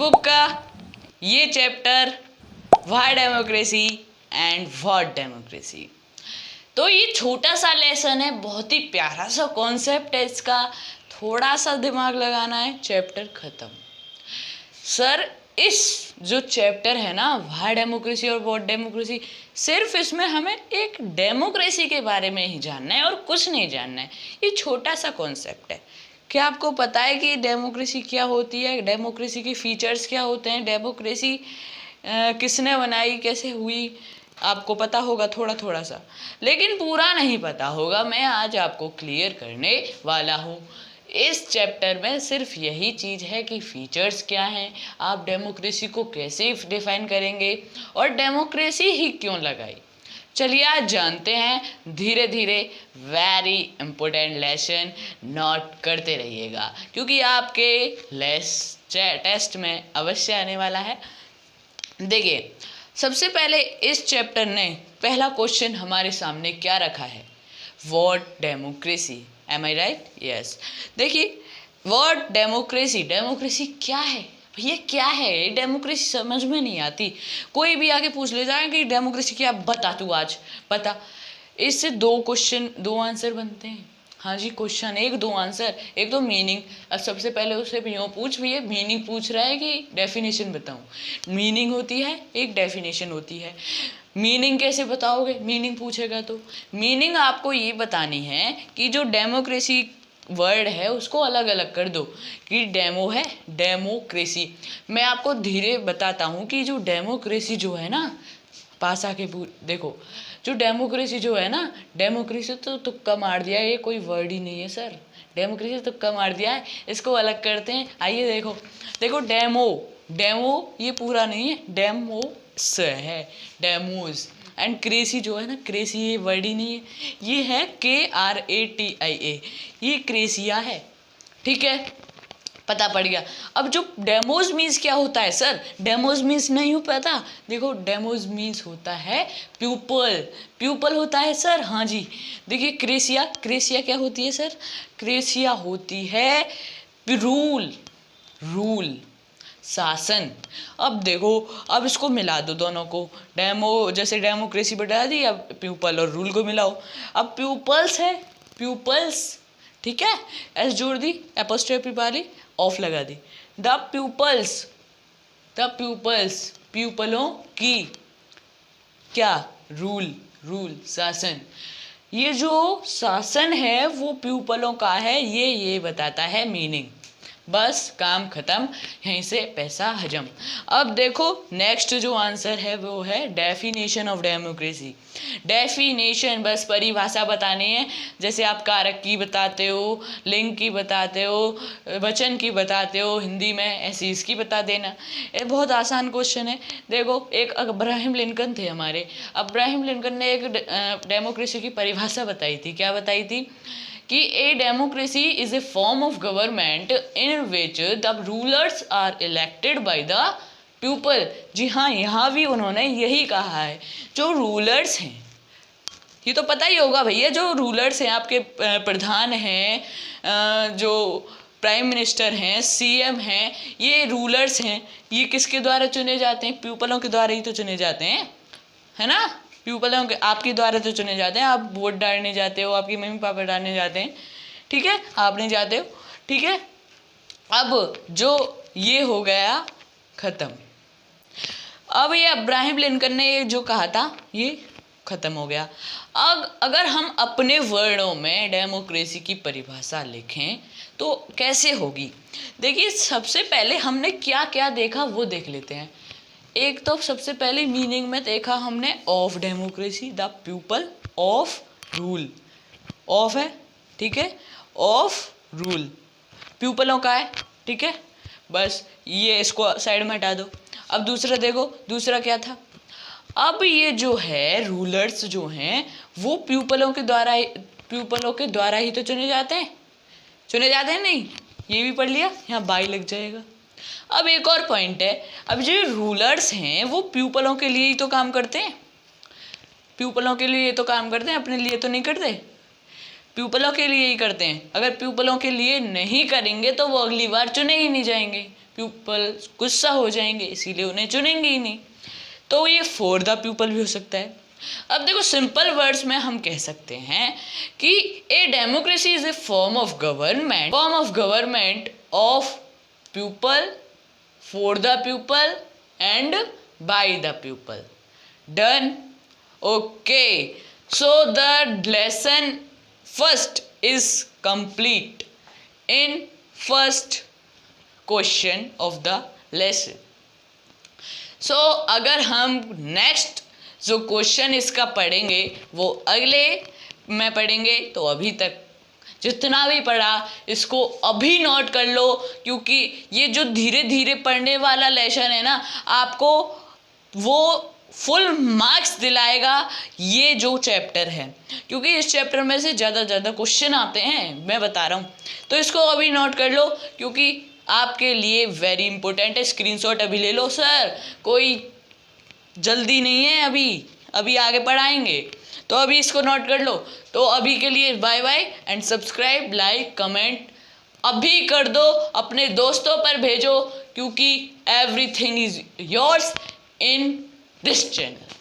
Book का ये chapter why democracy and what democracy. तो ये छोटा सा लेसन है, बहुत ही प्यारा सा कॉन्सेप्ट है इसका, थोड़ा सा दिमाग लगाना है, चैप्टर खत्म। सर इस जो चैप्टर है ना व्हाई डेमोक्रेसी और व्हाट डेमोक्रेसी, सिर्फ इसमें हमें एक डेमोक्रेसी के बारे में ही जानना है और कुछ नहीं जानना है। ये छोटा सा कॉन्सेप्ट है। क्या आपको पता है कि डेमोक्रेसी क्या होती है, डेमोक्रेसी के फीचर्स क्या होते हैं, डेमोक्रेसी किसने बनाई, कैसे हुई, आपको पता होगा थोड़ा थोड़ा सा, लेकिन पूरा नहीं पता होगा। मैं आज आपको क्लियर करने वाला हूँ। इस चैप्टर में सिर्फ यही चीज़ है कि फीचर्स क्या हैं, आप डेमोक्रेसी को कैसे डिफाइन करेंगे और डेमोक्रेसी ही क्यों लगाई। चलिए आज जानते हैं धीरे धीरे। वेरी इंपॉर्टेंट लेसन, नोट करते रहिएगा क्योंकि आपके टेस्ट में अवश्य आने वाला है। देखिए सबसे पहले इस चैप्टर ने पहला क्वेश्चन हमारे सामने क्या रखा है, what democracy. Am I right? Yes. देखिए व्हाट डेमोक्रेसी, डेमोक्रेसी क्या है भैया, क्या है डेमोक्रेसी, समझ में नहीं आती। कोई भी आके पूछ ले जाए कि डेमोक्रेसी क्या, बता तू आज बता। इससे दो क्वेश्चन दो आंसर बनते हैं। हाँ जी, क्वेश्चन एक दो आंसर, एक तो मीनिंग। अब सबसे पहले उससे यूँ पूछ भैया, मीनिंग पूछ रहा है कि डेफिनेशन बताऊँ। मीनिंग होती है, एक डेफिनेशन होती है। मीनिंग कैसे बताओगे, मीनिंग पूछेगा तो मीनिंग आपको ये बतानी है कि जो डेमोक्रेसी वर्ड है उसको अलग अलग कर दो कि डेमो है डेमोक्रेसी। मैं आपको धीरे बताता हूँ कि जो डेमोक्रेसी जो है ना, पास आके देखो, जो डेमोक्रेसी जो है ना, डेमोक्रेसी तो तुक्का मार दिया है, ये कोई वर्ड ही नहीं है सर। डेमोक्रेसी तुक्का मार दिया है, इसको अलग करते हैं। आइए देखो देखो, डेमो डेमो ये पूरा नहीं है, डेमोस है, डेमोज। एंड क्रेसी जो है ना, क्रेसी ये वर्ड ही नहीं है, ये है KRATIA, ये क्रेसिया है। ठीक है, पता पड़ गया। अब जो डेमोज मीन्स क्या होता है सर, डेमोज मीन्स नहीं हो पता। देखो डेमोज मीन्स होता है प्यूपल, प्यूपल होता है सर। हाँ जी, देखिए क्रेसिया, क्रेसिया क्या होती है सर, क्रेसिया होती है रूल, रूल शासन। अब देखो, अब इसको मिला दो दोनों को, डेमो जैसे डेमोक्रेसी बता दी, अब प्यूपल और रूल को मिलाओ। अब प्यूपल्स है, प्यूपल्स, ठीक है, एस जोड़ दी, एपोस्ट्रोफी वाली ऑफ लगा दी। द प्यूपल्स, द प्यूपल्स, प्यूपलों की क्या, रूल, रूल शासन। ये जो शासन है वो प्यूपलों का है, ये बताता है मीनिंग। बस काम खत्म, यहीं से पैसा हजम। अब देखो नेक्स्ट जो आंसर है वो है डेफिनेशन ऑफ डेमोक्रेसी। डेफिनेशन बस परिभाषा बतानी है, जैसे आप कारक की बताते हो, लिंग की बताते हो, वचन की बताते हो हिंदी में, ऐसी इसकी बता देना। ये बहुत आसान क्वेश्चन है। देखो एक अब्राहम लिंकन थे हमारे, अब्राहम लिंकन ने एक डेमोक्रेसी की परिभाषा बताई थी। क्या बताई थी कि a democracy is a form of government in which the rulers are elected by the people. जी हाँ, यहाँ भी उन्होंने यही कहा है, जो रूलर्स हैं, ये तो पता ही होगा भैया, जो रूलर्स हैं आपके प्रधान हैं, जो प्राइम मिनिस्टर हैं, CM हैं, ये रूलर्स हैं, ये किसके द्वारा चुने जाते हैं, पीपलों के द्वारा ही तो चुने जाते हैं, है ना। पीपलों के आपके द्वारा तो चुने जाते हैं, आप वोट डालने जाते हो, आपकी मम्मी पापा डालने जाते हैं, ठीक है, आप नहीं जाते हो, ठीक है। अब जो ये हो गया खत्म। अब ये अब्राहम लिंकन ने जो कहा था ये खत्म हो गया। अब अगर हम अपने वर्णों में डेमोक्रेसी की परिभाषा लिखें तो कैसे होगी। देखिए सबसे पहले हमने क्या क्या देखा वो देख लेते हैं। एक तो सबसे पहले मीनिंग में देखा हमने of democracy, the people of rule, of है, ठीक है, ऑफ रूल पीपलों का है, ठीक है, बस ये इसको साइड में हटा दो। अब दूसरा देखो, दूसरा क्या था, अब ये जो है रूलर्स जो हैं वो पीपलों के द्वारा ही तो चुने जाते हैं, चुने जाते हैं नहीं, ये भी पढ़ लिया, यहाँ बाई लग जाएगा। अब एक और पॉइंट है, अब जो रूलर्स हैं वो पीपलों के लिए ही तो काम करते हैं, पीपलों के लिए तो काम करते हैं, अपने लिए तो नहीं करते, पीपलों के लिए ही करते हैं। अगर पीपलों के लिए नहीं करेंगे तो वो अगली बार चुने ही नहीं जाएंगे, पीपल गुस्सा हो जाएंगे, इसीलिए उन्हें चुनेंगे ही नहीं। तो ये फॉर द पीपल भी हो सकता है। अब देखो सिंपल वर्ड्स में हम कह सकते हैं कि a democracy is a form of government of people, for the people and by the people. Done? Okay, so the lesson first is complete in first question of the lesson. So अगर हम next जो question इसका पढ़ेंगे वो अगले में पढ़ेंगे, तो अभी तक जितना भी पढ़ा इसको अभी नोट कर लो, क्योंकि ये जो धीरे धीरे पढ़ने वाला लेसन है ना, आपको वो फुल मार्क्स दिलाएगा ये जो चैप्टर है, क्योंकि इस चैप्टर में से ज़्यादा क्वेश्चन आते हैं, मैं बता रहा हूँ। तो इसको अभी नोट कर लो, क्योंकि आपके लिए वेरी इंपॉर्टेंट है। स्क्रीनशॉट अभी ले लो सर, कोई जल्दी नहीं है, अभी आगे पढ़ाएंगे, तो अभी इसको नोट कर लो। तो अभी के लिए bye bye and subscribe, like, comment अभी कर दो, अपने दोस्तों पर भेजो, क्योंकि everything is yours in this channel.